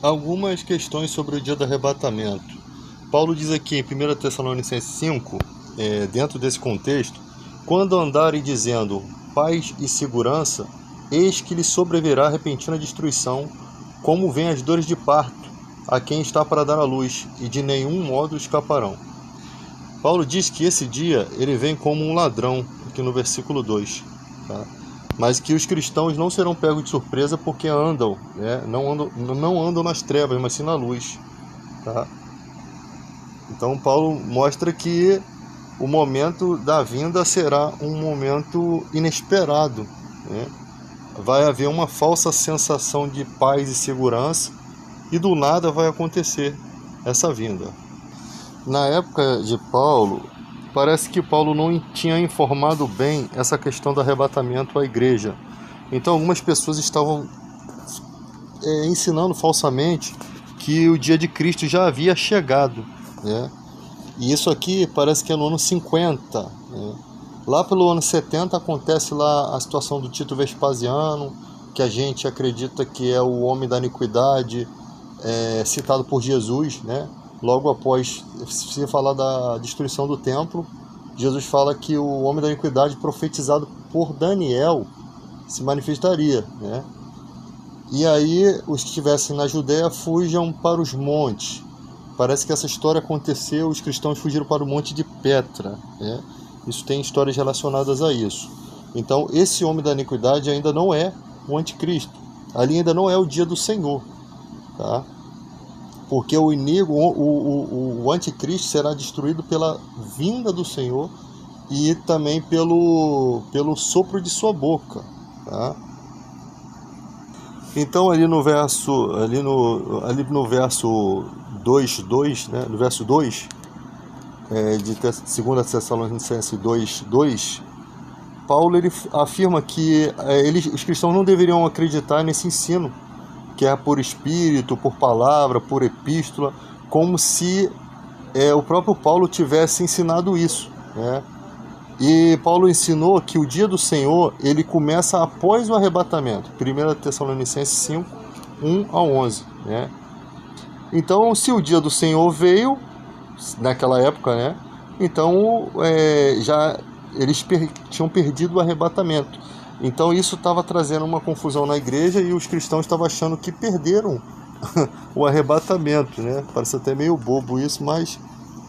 Algumas questões sobre o dia do arrebatamento. Paulo diz aqui em 1 Tessalonicenses 5, dentro desse contexto: quando andarem dizendo paz e segurança, eis que lhes sobrevirá repentina destruição, como vêm as dores de parto, a quem está para dar a luz, e de nenhum modo escaparão. Paulo diz que esse dia ele vem como um ladrão, aqui no versículo 2, tá? Mas que os cristãos não serão pegos de surpresa porque andam, não andam nas trevas, mas sim na luz, tá? Então Paulo mostra que o momento da vinda será um momento inesperado, né? Vai haver uma falsa sensação de paz e segurança e do nada vai acontecer essa vinda. Na época de Paulo, parece que Paulo não tinha informado bem essa questão do arrebatamento à igreja. Então algumas pessoas estavam ensinando falsamente que o dia de Cristo já havia chegado, né? E isso aqui parece que é no ano 50, né? Lá pelo ano 70 acontece lá a situação do Tito Vespasiano, que a gente acredita que é o homem da iniquidade, citado por Jesus, né? Logo após se falar da destruição do templo, Jesus fala que o homem da iniquidade profetizado por Daniel se manifestaria, né? E aí os que estivessem na Judéia fujam para os montes. Parece que essa história aconteceu, os cristãos fugiram para o monte de Petra, né? Isso tem histórias relacionadas a isso. Então esse homem da iniquidade ainda não é o anticristo. Ali ainda não é o dia do Senhor, tá? Porque o anticristo será destruído pela vinda do Senhor e também pelo sopro de sua boca, tá? Então ali no verso 2, né, no verso 2, de 2 Tessalonicenses 2, Paulo ele afirma que os cristãos não deveriam acreditar nesse ensino, que é por espírito, por palavra, por epístola, como se o próprio Paulo tivesse ensinado isso, né? E Paulo ensinou que o dia do Senhor ele começa após o arrebatamento. 1 Tessalonicenses 5, 1 a 11, né? Então, se o dia do Senhor veio naquela época, né? Então, já eles tinham perdido o arrebatamento. Então, isso estava trazendo uma confusão na igreja e os cristãos estavam achando que perderam o arrebatamento, né? Parece até meio bobo isso, mas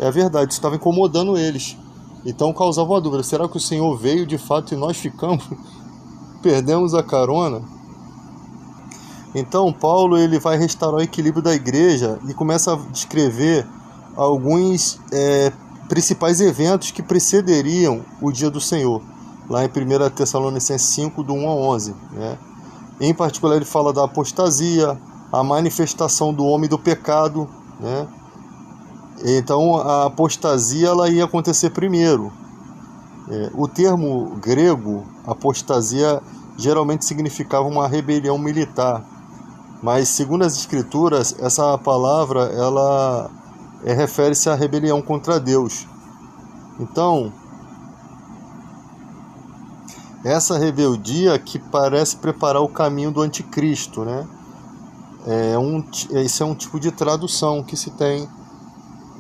é a verdade. Isso estava incomodando eles. Então causava uma dúvida: será que o Senhor veio de fato e nós ficamos? Perdemos a carona? Então Paulo ele vai restaurar o equilíbrio da igreja e começa a descrever alguns principais eventos que precederiam o dia do Senhor, lá em 1 Tessalonicenses 5, do 1 a 11, né? Em particular ele fala da apostasia, a manifestação do homem do pecado, né? Então a apostasia ela ia acontecer primeiro. O termo grego apostasia geralmente significava uma rebelião militar, mas segundo as escrituras essa palavra ela refere-se à rebelião contra Deus. Então essa rebeldia que parece preparar o caminho do anticristo, né? Esse é um tipo de tradução que se tem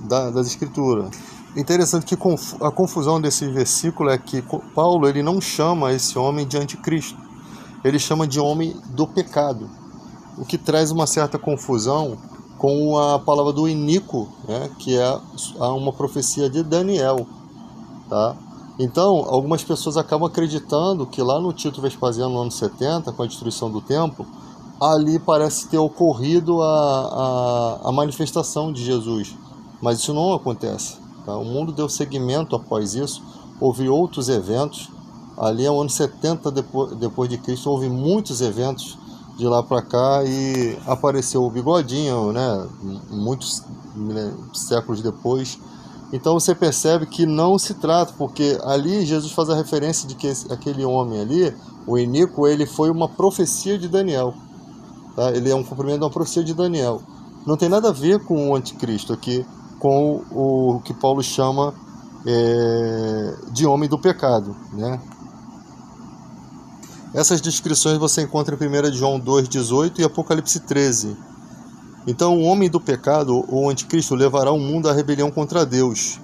das escrituras. Interessante que a confusão desse versículo é que Paulo ele não chama esse homem de anticristo, ele chama de homem do pecado, o que traz uma certa confusão com a palavra do iníquo, né, que é uma profecia de Daniel, tá? Então algumas pessoas acabam acreditando que lá no Tito Vespasiano, no ano 70, com a destruição do templo, ali parece ter ocorrido a manifestação de Jesus. Mas isso não acontece, tá? O mundo deu seguimento após isso, houve outros eventos. Ali é o ano 70 depois de Cristo, houve muitos eventos de lá para cá e apareceu o bigodinho, né? Muitos séculos depois. Então você percebe que não se trata, porque ali Jesus faz a referência de que aquele homem ali, o iníquo, ele foi uma profecia de Daniel, tá? Ele é um cumprimento de uma profecia de Daniel. Não tem nada a ver com o anticristo aqui, com o que Paulo chama de homem do pecado, né? Essas descrições você encontra em 1 João 2,18 e Apocalipse 13. Então o homem do pecado, o anticristo, levará o mundo à rebelião contra Deus.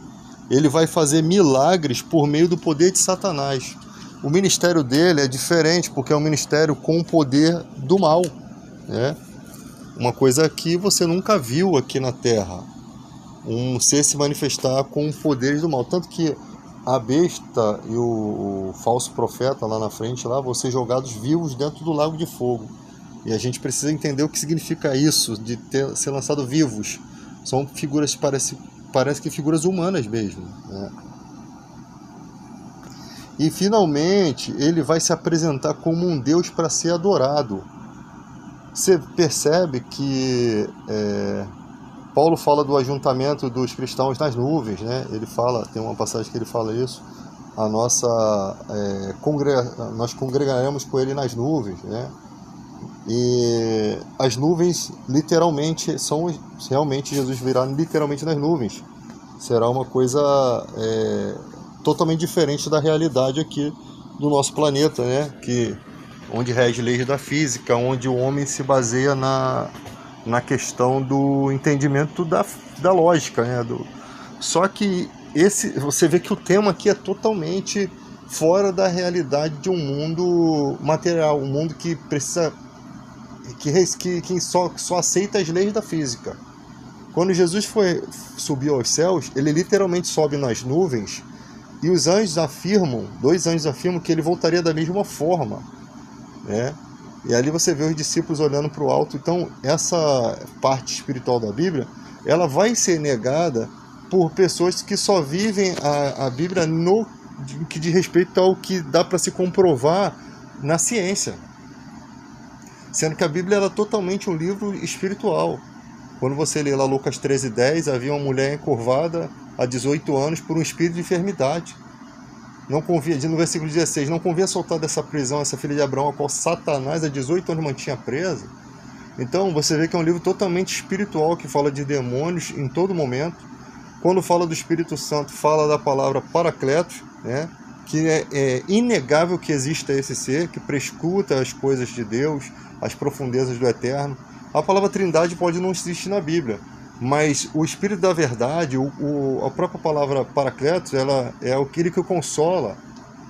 Ele vai fazer milagres por meio do poder de Satanás. O ministério dele é diferente, porque é um ministério com o poder do mal, né? Uma coisa que você nunca viu aqui na Terra, um ser se manifestar com poderes do mal. Tanto que a besta e o falso profeta lá na frente lá vão ser jogados vivos dentro do lago de fogo. E a gente precisa entender o que significa isso, de ser lançado vivos. São figuras, parece que figuras humanas mesmo, né? E finalmente ele vai se apresentar como um Deus para ser adorado. Você percebe que Paulo fala do ajuntamento dos cristãos nas nuvens, né? Ele fala, tem uma passagem que ele fala isso, nós congregaremos com ele nas nuvens, né? E as nuvens literalmente são, realmente Jesus virá literalmente nas nuvens. Será uma coisa totalmente diferente da realidade aqui do nosso planeta, né? Onde rege leis da física, onde o homem se baseia na questão do entendimento da lógica, né? Só que você vê que o tema aqui é totalmente fora da realidade de um mundo material, um mundo que precisa, que só aceita as leis da física. Quando Jesus subiu aos céus, ele literalmente sobe nas nuvens, e os anjos dois anjos afirmam que ele voltaria da mesma forma, né? E ali você vê os discípulos olhando para o alto. Então essa parte espiritual da Bíblia, ela vai ser negada por pessoas que só vivem a Bíblia no que diz respeito ao que dá para se comprovar na ciência, sendo que a Bíblia era totalmente um livro espiritual. Quando você lê lá Lucas 13:10, havia uma mulher encurvada há 18 anos por um espírito de enfermidade. No versículo 16, não convia soltar dessa prisão essa filha de Abraão, a qual Satanás há 18 anos mantinha presa. Então você vê que é um livro totalmente espiritual, que fala de demônios em todo momento. Quando fala do Espírito Santo, fala da palavra Paracletos, né? Que é inegável que exista esse ser, que prescuta as coisas de Deus, as profundezas do Eterno. A palavra Trindade pode não existir na Bíblia, mas o Espírito da Verdade, a própria palavra Paracletos, ela é aquele que consola,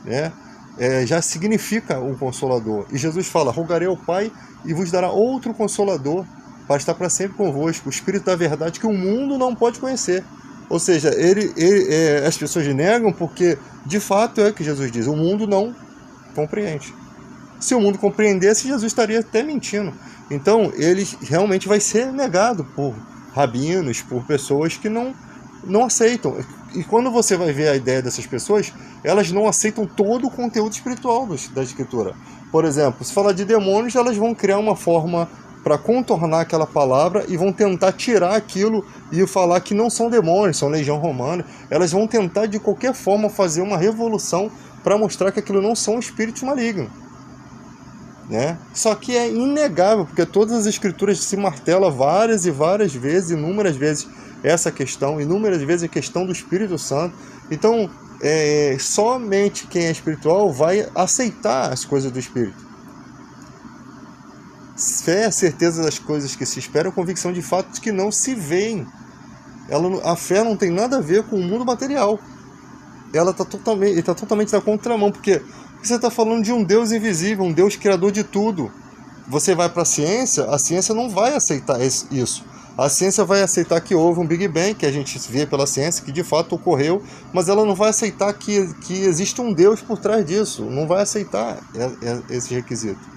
né? Já significa um consolador. E Jesus fala: rogarei ao Pai e vos dará outro consolador para estar para sempre convosco, o Espírito da Verdade que o mundo não pode conhecer. Ou seja, as pessoas negam porque, de fato, é o que Jesus diz, o mundo não compreende. Se o mundo compreendesse, Jesus estaria até mentindo. Então, ele realmente vai ser negado por rabinos, por pessoas que não aceitam. E quando você vai ver a ideia dessas pessoas, elas não aceitam todo o conteúdo espiritual da Escritura. Por exemplo, se falar de demônios, elas vão criar uma forma para contornar aquela palavra e vão tentar tirar aquilo e falar que não são demônios, são legião romana. Elas vão tentar de qualquer forma fazer uma revolução para mostrar que aquilo não são espíritos malignos, né? Só que é inegável, porque todas as escrituras se martelam várias e várias vezes, inúmeras vezes essa questão, inúmeras vezes a questão do Espírito Santo. Então somente quem é espiritual vai aceitar as coisas do Espírito. Fé é a certeza das coisas que se esperam, convicção de fatos que não se veem. A fé não tem nada a ver com o mundo material. Ela está totalmente na contramão, porque você está falando de um Deus invisível, um Deus criador de tudo. Você vai para a ciência não vai aceitar isso. A ciência vai aceitar que houve um Big Bang, que a gente vê pela ciência, que de fato ocorreu, mas ela não vai aceitar que existe um Deus por trás disso. Não vai aceitar esse requisito.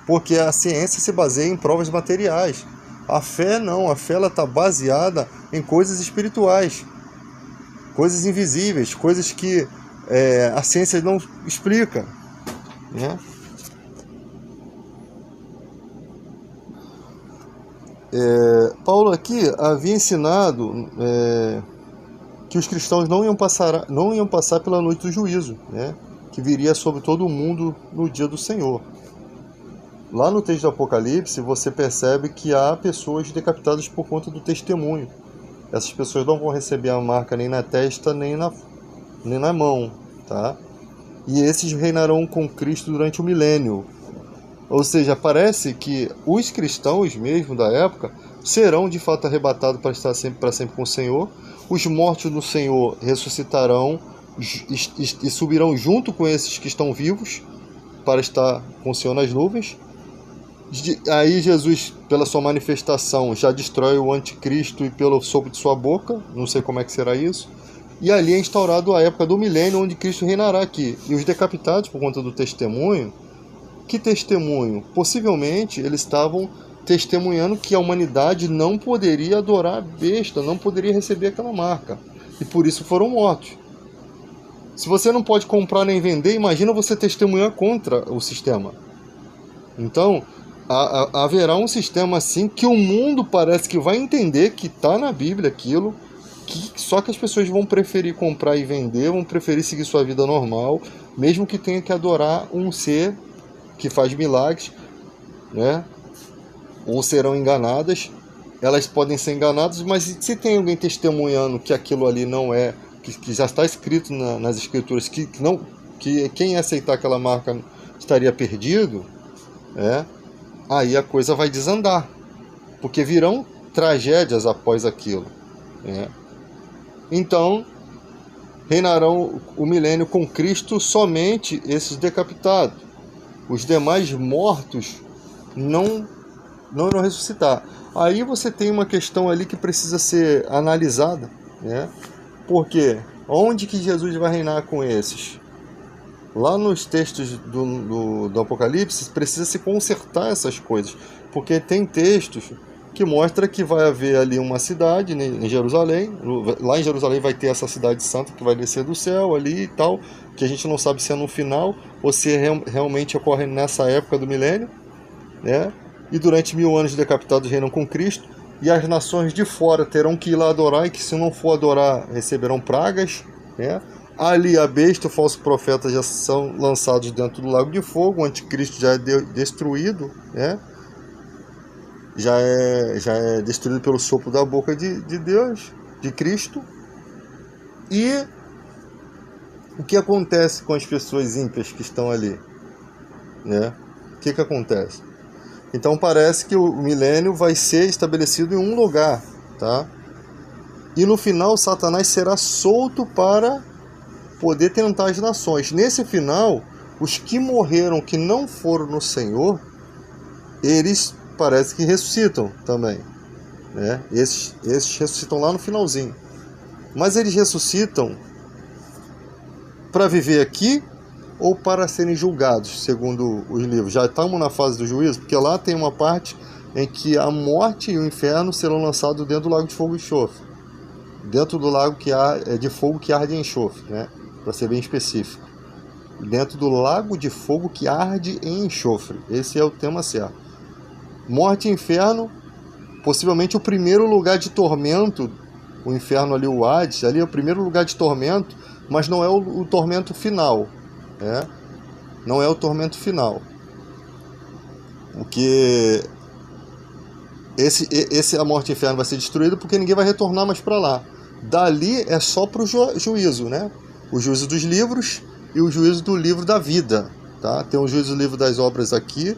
Porque a ciência se baseia em provas materiais. A fé não, a fé está baseada em coisas espirituais, coisas invisíveis, coisas que a ciência não explica, né? Paulo aqui havia ensinado que os cristãos não iam passar pela noite do juízo, né? Que viria sobre todo o mundo no dia do Senhor. Lá no texto do Apocalipse, você percebe que há pessoas decapitadas por conta do testemunho. Essas pessoas não vão receber a marca nem na testa, nem na mão, tá? E esses reinarão com Cristo durante o milênio. Ou seja, parece que os cristãos mesmo da época serão de fato arrebatados para estar sempre para sempre com o Senhor. Os mortos do Senhor ressuscitarão e subirão junto com esses que estão vivos para estar com o Senhor nas nuvens. Aí Jesus, pela sua manifestação, já destrói o anticristo e pelo sopro de sua boca, não sei como é que será isso. E ali é instaurado a época do milênio, onde Cristo reinará aqui. E os decapitados, por conta do testemunho, que testemunho? Possivelmente eles estavam testemunhando que a humanidade não poderia adorar a besta, não poderia receber aquela marca. E por isso foram mortos. Se você não pode comprar nem vender, imagina você testemunhar contra o sistema. Então, haverá um sistema assim que o mundo parece que vai entender que está na Bíblia aquilo, só que as pessoas vão preferir comprar e vender, vão preferir seguir sua vida normal, mesmo que tenha que adorar um ser que faz milagres, né? Ou serão enganadas. Elas podem ser enganadas, mas se tem alguém testemunhando que aquilo ali não é, que já está escrito nas escrituras, que quem aceitar aquela marca estaria perdido, aí a coisa vai desandar, porque virão tragédias após aquilo. Então, reinarão o milênio com Cristo somente esses decapitados. Os demais mortos não irão ressuscitar. Aí você tem uma questão ali que precisa ser analisada, porque onde que Jesus vai reinar com esses? Lá nos textos do Apocalipse precisa se consertar essas coisas, porque tem textos que mostra que vai haver ali uma cidade, né, em Jerusalém. Lá em Jerusalém vai ter essa cidade santa que vai descer do céu ali e tal, que a gente não sabe se é no final ou se realmente ocorre nessa época do milênio, e durante 1000 anos os decapitados reinam com Cristo, e as nações de fora terão que ir lá adorar, e que se não for adorar receberão pragas, Ali a besta e o falso profeta já são lançados dentro do lago de fogo, o anticristo já é destruído, já é destruído pelo sopro da boca de Deus, de Cristo. E o que acontece com as pessoas ímpias que estão ali? O que acontece? Então parece que o milênio vai ser estabelecido em um lugar, tá? E no final Satanás será solto para poder tentar as nações. Nesse final, os que morreram, que não foram no Senhor, eles parece que ressuscitam também, Esses ressuscitam lá no finalzinho. Mas eles ressuscitam para viver aqui ou para serem julgados, segundo os livros? Já estamos na fase do juízo, porque lá tem uma parte em que a morte e o inferno serão lançados dentro do lago de fogo e enxofre. Dentro do lago de fogo que arde em enxofre, para ser bem específico. Dentro do lago de fogo que arde em enxofre. Esse é o tema certo. Morte e inferno, possivelmente o primeiro lugar de tormento, o inferno ali, o Hades, ali é o primeiro lugar de tormento, mas não é o tormento final, Não é o tormento final. Porque a morte e o inferno vai ser destruído porque ninguém vai retornar mais para lá. Dali é só para o juízo, O juízo dos livros e o juízo do livro da vida, tá? Tem o juízo do livro das obras aqui,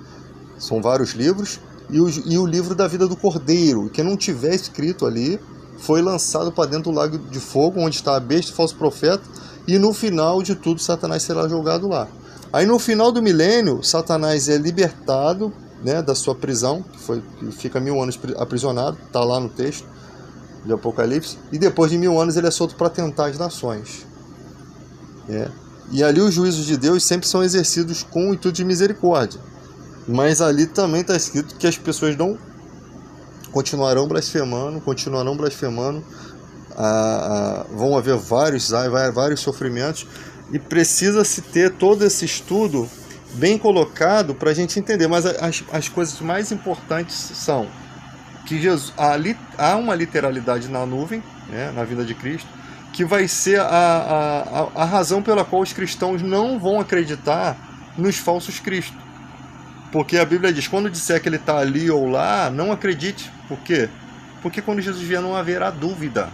são vários livros, e o livro da vida do Cordeiro. Quem não tiver escrito ali foi lançado para dentro do lago de fogo, onde está a besta e o falso profeta, e no final de tudo Satanás será jogado lá. Aí no final do milênio, Satanás é libertado, da sua prisão, que fica 1000 anos aprisionado, está lá no texto de Apocalipse, e depois de 1000 anos ele é solto para tentar as nações. E ali os juízos de Deus sempre são exercidos com o intuito de misericórdia. Mas ali também está escrito que as pessoas não continuarão blasfemando, vão haver vários sofrimentos, e precisa-se ter todo esse estudo bem colocado para a gente entender. Mas as coisas mais importantes são que há uma literalidade na nuvem, na vinda de Cristo, que vai ser a razão pela qual os cristãos não vão acreditar nos falsos cristos. Porque a Bíblia diz, quando disser que ele está ali ou lá, não acredite. Por quê? Porque quando Jesus vier não haverá dúvida.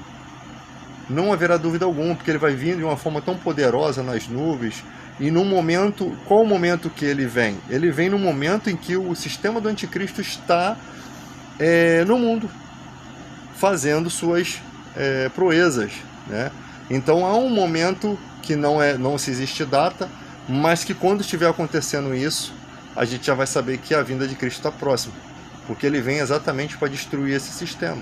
Não haverá dúvida alguma, porque ele vai vir de uma forma tão poderosa nas nuvens, E no momento, qual o momento que ele vem? Ele vem no momento em que o sistema do anticristo está no mundo, fazendo suas proezas, né? Então há um momento que não se existe data, mas que quando estiver acontecendo isso, a gente já vai saber que a vinda de Cristo está próxima, porque ele vem exatamente para destruir esse sistema,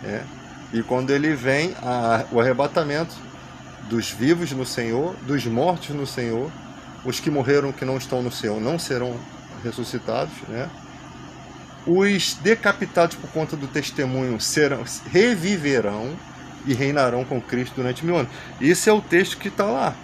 né? E quando ele vem, o arrebatamento dos vivos no Senhor, dos mortos no Senhor, os que morreram que não estão no céu não serão ressuscitados, né? Os decapitados por conta do testemunho reviverão e reinarão com Cristo durante 1000 anos. Esse é o texto que está lá.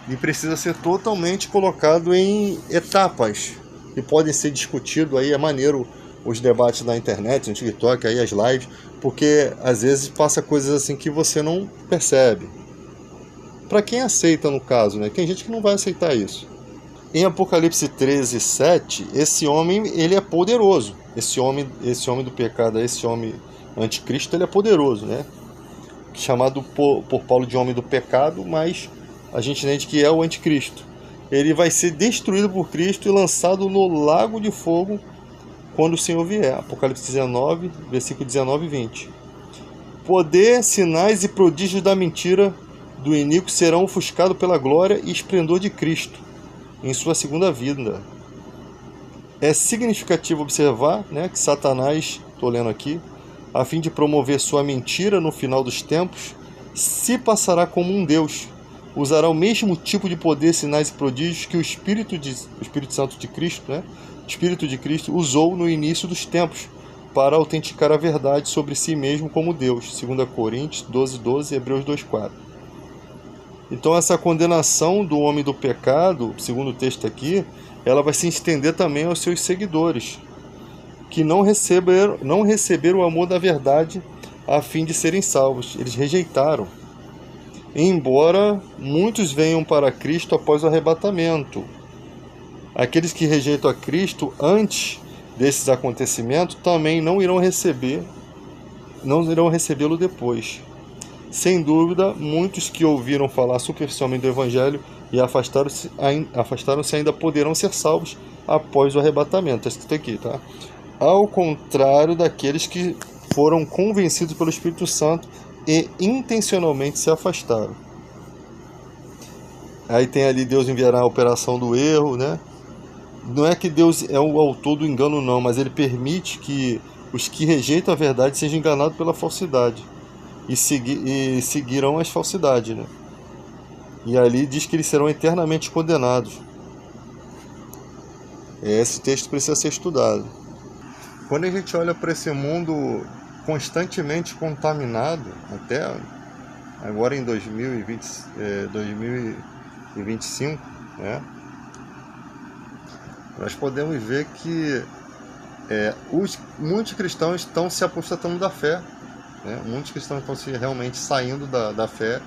E precisa ser totalmente colocado em etapas. E podem ser discutidos aí, é maneiro os debates na internet, no TikTok, aí as lives, porque às vezes passa coisas assim que você não percebe. Para quem aceita, no caso, né? Tem gente que não vai aceitar isso. Em Apocalipse 13, 7, esse homem, ele é poderoso. Esse homem do pecado, esse homem anticristo, ele é poderoso, né? Chamado por Paulo de homem do pecado, mas a gente entende que é o anticristo. Ele vai ser destruído por Cristo e lançado no lago de fogo quando o Senhor vier. Apocalipse 19, versículo 19 e 20. Poder, sinais e prodígios da mentira do iníquo serão ofuscados pela glória e esplendor de Cristo em sua segunda vinda. É significativo observar, né, que Satanás, estou lendo aqui, a fim de promover sua mentira no final dos tempos, se passará como um Deus, usará o mesmo tipo de poder, sinais e prodígios que o Espírito Santo de Cristo, né, o Espírito de Cristo usou no início dos tempos para autenticar a verdade sobre si mesmo como Deus. 2 Coríntios 12:12 e Hebreus 2:4. Então essa condenação do homem do pecado, segundo o texto aqui, ela vai se estender também aos seus seguidores, que não receberam o amor da verdade a fim de serem salvos. Eles rejeitaram. Embora muitos venham para Cristo após o arrebatamento, aqueles que rejeitam a Cristo antes desses acontecimentos também não irão recebê-lo depois. Sem dúvida, muitos que ouviram falar superficialmente do Evangelho e afastaram-se ainda poderão ser salvos após o arrebatamento. Está escrito aqui, tá? Ao contrário daqueles que foram convencidos pelo Espírito Santo e intencionalmente se afastaram. Aí tem ali, Deus enviará a operação do erro, né? Não é que Deus é o autor do engano, não, mas ele permite que os que rejeitam a verdade sejam enganados pela falsidade. E seguirão as falsidades, né? E ali diz que eles serão eternamente condenados. Esse texto precisa ser estudado. Quando a gente olha para esse mundo constantemente contaminado, até agora em 2025, né? Nós podemos ver que muitos cristãos estão se apostatando da fé. Muitos cristãos estão realmente saindo da fé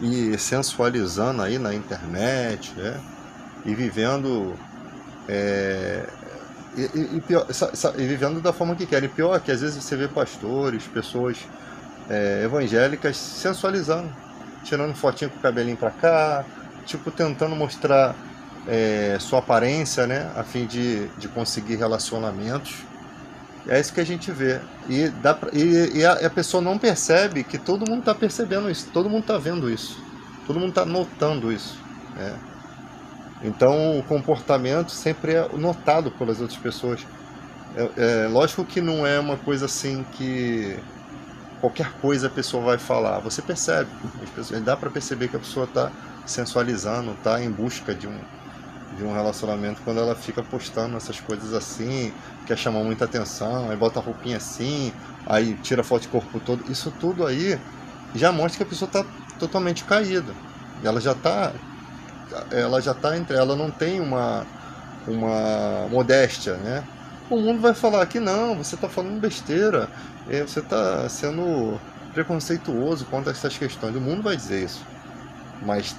e sensualizando aí na internet, né? E vivendo e vivendo da forma que querem. Pior que às vezes você vê pastores, pessoas evangélicas sensualizando, tirando fotinho com o cabelinho pra cá, tipo tentando mostrar sua aparência, né? A fim de conseguir relacionamentos. É isso que a gente vê. E a pessoa não percebe que todo mundo está percebendo isso, todo mundo está vendo isso, todo mundo está notando isso, né? Então o comportamento sempre é notado pelas outras pessoas. Lógico que não é uma coisa assim que qualquer coisa a pessoa vai falar. Você percebe, dá para perceber que a pessoa está sensualizando, está em busca de um relacionamento quando ela fica postando essas coisas assim, quer chamar muita atenção, aí bota a roupinha assim, aí tira foto de corpo todo. Isso tudo aí já mostra que a pessoa está totalmente caída. Ela não tem uma modéstia, né? O mundo vai falar que não, você está falando besteira, você está sendo preconceituoso contra essas questões. O mundo vai dizer isso, mas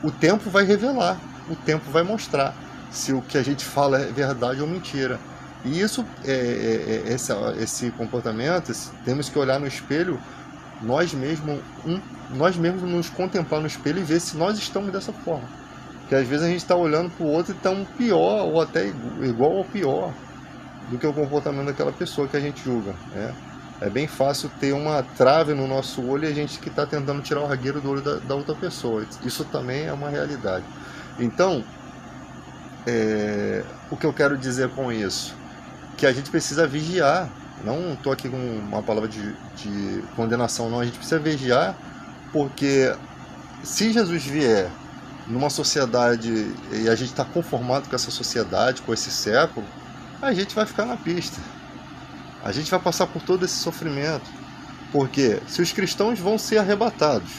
o tempo vai revelar. O tempo vai mostrar se o que a gente fala é verdade ou mentira. E isso, esse comportamento, temos que olhar no espelho nós mesmos nos contemplar no espelho e ver se nós estamos dessa forma. Porque às vezes a gente está olhando para o outro e está pior, ou até igual ou pior do que o comportamento daquela pessoa que a gente julga, né? É bem fácil ter uma trave no nosso olho e a gente que está tentando tirar o ragueiro do olho da outra pessoa. Isso também é uma realidade. Então, o que eu quero dizer com isso? Que a gente precisa vigiar. Não estou aqui com uma palavra de condenação, não. A gente precisa vigiar, porque se Jesus vier numa sociedade e a gente está conformado com essa sociedade, com esse século, a gente vai ficar na pista. A gente vai passar por todo esse sofrimento. Porque se os cristãos vão ser arrebatados,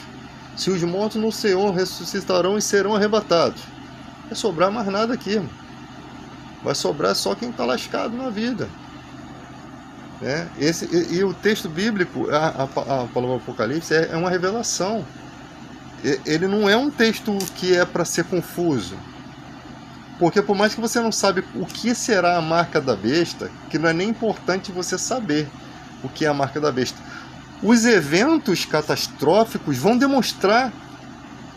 se os mortos no Senhor ressuscitarão e serão arrebatados, não vai sobrar mais nada aqui. Vai sobrar só quem está lascado na vida. E o texto bíblico, a palavra Apocalipse, é uma revelação. Ele não é um texto que é para ser confuso. Porque por mais que você não sabe o que será a marca da besta, que não é nem importante você saber o que é a marca da besta, os eventos catastróficos vão demonstrar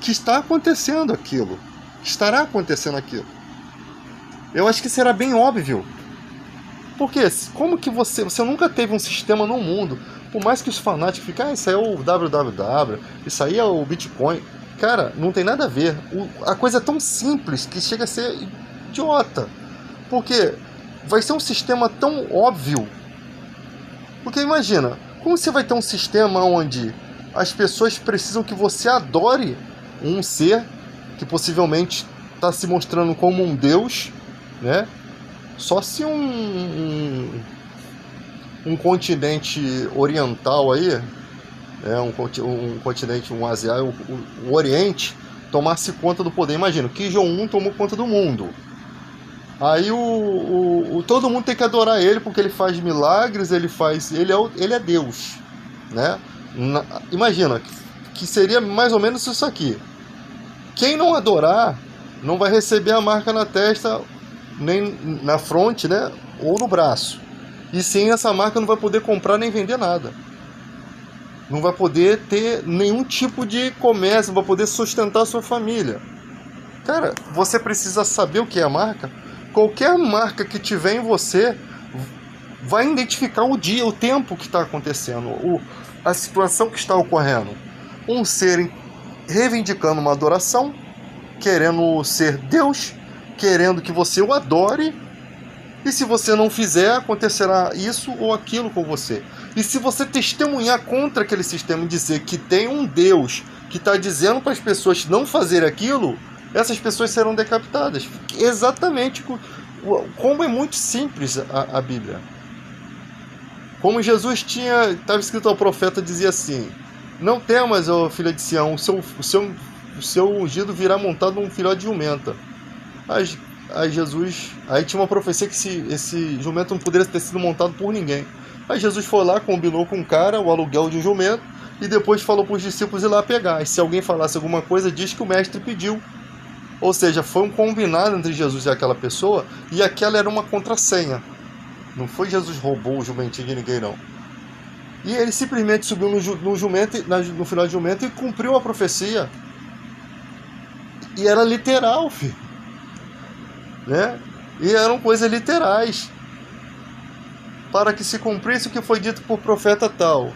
que está acontecendo aquilo, que estará acontecendo aquilo. Eu acho que será bem óbvio. Porque como que você nunca teve um sistema no mundo, por mais que os fanáticos fiquem, isso aí é o www, isso aí é o Bitcoin. Cara, não tem nada a ver. A coisa é tão simples que chega a ser idiota. Porque vai ser um sistema tão óbvio. Porque imagina, como você vai ter um sistema onde as pessoas precisam que você adore um ser que possivelmente está se mostrando como um deus, né? Só se um continente oriental aí, um continente, um asiático, o Oriente, tomasse conta do poder. Imagina, Kim Jong-un tomou conta do mundo. Aí todo mundo tem que adorar ele porque ele faz milagres, ele é Deus, né? Imagina, que seria mais ou menos isso aqui. Quem não adorar não vai receber a marca na testa, nem na fronte, né? Ou no braço. E sem essa marca não vai poder comprar nem vender nada. Não vai poder ter nenhum tipo de comércio, não vai poder sustentar a sua família. Cara, você precisa saber o que é a marca. Qualquer marca que tiver em você vai identificar o dia, o tempo que está acontecendo, a situação que está ocorrendo. Um ser reivindicando uma adoração, querendo ser Deus, querendo que você o adore. E se você não fizer, acontecerá isso ou aquilo com você. E se você testemunhar contra aquele sistema e dizer que tem um Deus que está dizendo para as pessoas não fazer aquilo, essas pessoas serão decapitadas. Exatamente como é muito simples a Bíblia. Como Jesus estava escrito ao profeta, dizia assim: não temas, ó filha de Sião, o seu ungido virá montado num filhote de jumenta. Aí tinha uma profecia que esse jumento não poderia ter sido montado por ninguém. Aí Jesus foi lá, combinou com o cara o aluguel de um jumento e depois falou para os discípulos ir lá pegar. E se alguém falasse alguma coisa, diz que o mestre pediu. Ou seja, foi um combinado entre Jesus e aquela pessoa, e aquela era uma contrassenha. Não foi Jesus roubou o jumentinho de ninguém, não. E ele simplesmente subiu no jumento, no final de jumento, e cumpriu a profecia. E era literal, filho. Né? E eram coisas literais, para que se cumprisse o que foi dito por profeta tal.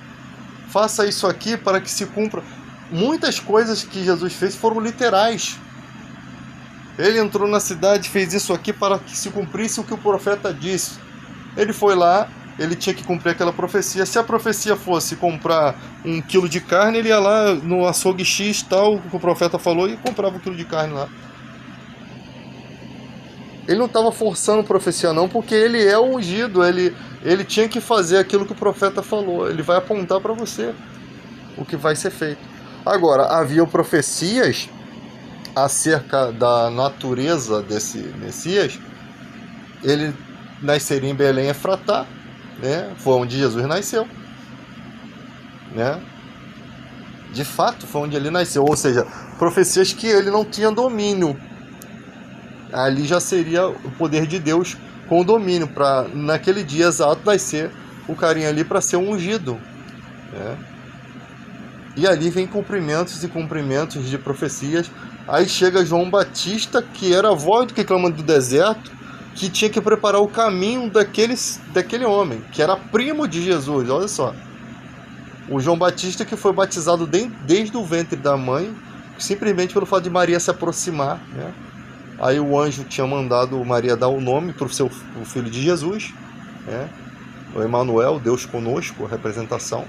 Faça isso aqui para que se cumpra. Muitas coisas que Jesus fez foram literais. Ele entrou na cidade, fez isso aqui para que se cumprisse o que o profeta disse. Ele foi lá, ele tinha que cumprir aquela profecia. Se a profecia fosse comprar 1 quilo de carne, ele ia lá no açougue X, tal, que o profeta falou, e comprava 1 quilo de carne lá. Ele não estava forçando profecia não, porque ele é o ungido, ele tinha que fazer aquilo que o profeta falou. Ele vai apontar para você o que vai ser feito. Agora, havia profecias acerca da natureza desse Messias. Ele nasceria em Belém Efratá, né? Foi onde Jesus nasceu, né? De fato, foi onde ele nasceu. Ou seja, profecias que ele não tinha domínio. Ali já seria o poder de Deus com domínio, para naquele dia exato nascer o carinha ali para ser um ungido, né? E ali vem cumprimentos e cumprimentos de profecias. Aí chega João Batista, que era a voz do que clama do deserto, que tinha que preparar o caminho daquele homem, que era primo de Jesus, olha só. O João Batista que foi batizado desde o ventre da mãe, simplesmente pelo fato de Maria se aproximar, né? Aí o anjo tinha mandado Maria dar o nome para o filho de Jesus, né? O Emanuel, Deus conosco, a representação.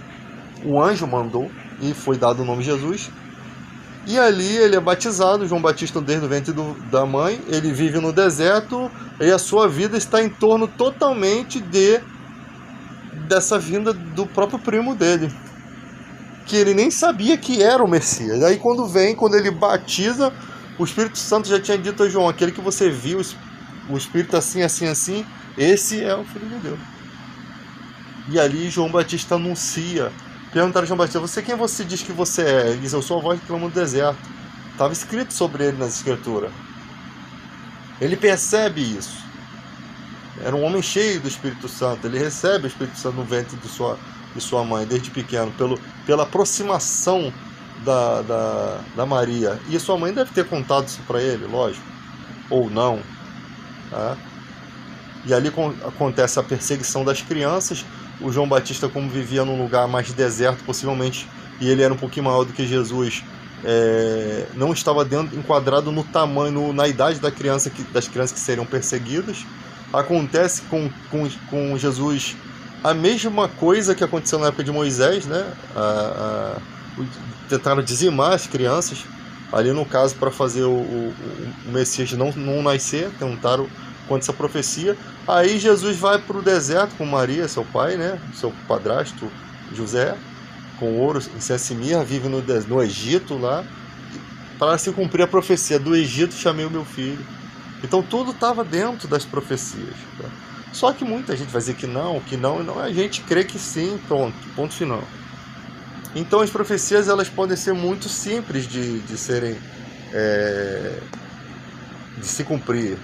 O anjo mandou e foi dado o nome Jesus. E ali ele é batizado, João Batista desde o ventre da mãe. Ele vive no deserto e a sua vida está em torno totalmente dessa vinda do próprio primo dele, que ele nem sabia que era o Messias. Aí quando ele batiza, o Espírito Santo já tinha dito a João: aquele que você viu, o Espírito assim, assim, assim, esse é o Filho de Deus. E ali João Batista anuncia. Perguntaram a João Batista: quem você diz que você é? Ele diz: eu sou a voz que clama no deserto. Estava escrito sobre ele nas escrituras. Ele percebe isso. Era um homem cheio do Espírito Santo. Ele recebe o Espírito Santo no ventre de sua mãe, desde pequeno, pela aproximação da Maria. E sua mãe deve ter contado isso para ele, lógico. Ou não. Tá? E ali acontece a perseguição das crianças. O João Batista, como vivia num lugar mais deserto, possivelmente, e ele era um pouquinho maior do que Jesus, não estava enquadrado no tamanho, na idade das crianças que seriam perseguidas. Acontece com Jesus a mesma coisa que aconteceu na época de Moisés, né? Tentaram dizimar as crianças, ali no caso, para fazer o Messias não nascer, tentaram contra essa profecia. Aí Jesus vai para o deserto com Maria, seu pai, né? Seu padrasto José, com ouro, incenso e mirra, vive no Egito lá, para se cumprir a profecia: do Egito chamei o meu filho. Então tudo estava dentro das profecias. Tá? Só que muita gente vai dizer que não, a gente crê que sim, pronto, ponto final. Então as profecias, elas podem ser muito simples de se cumprir.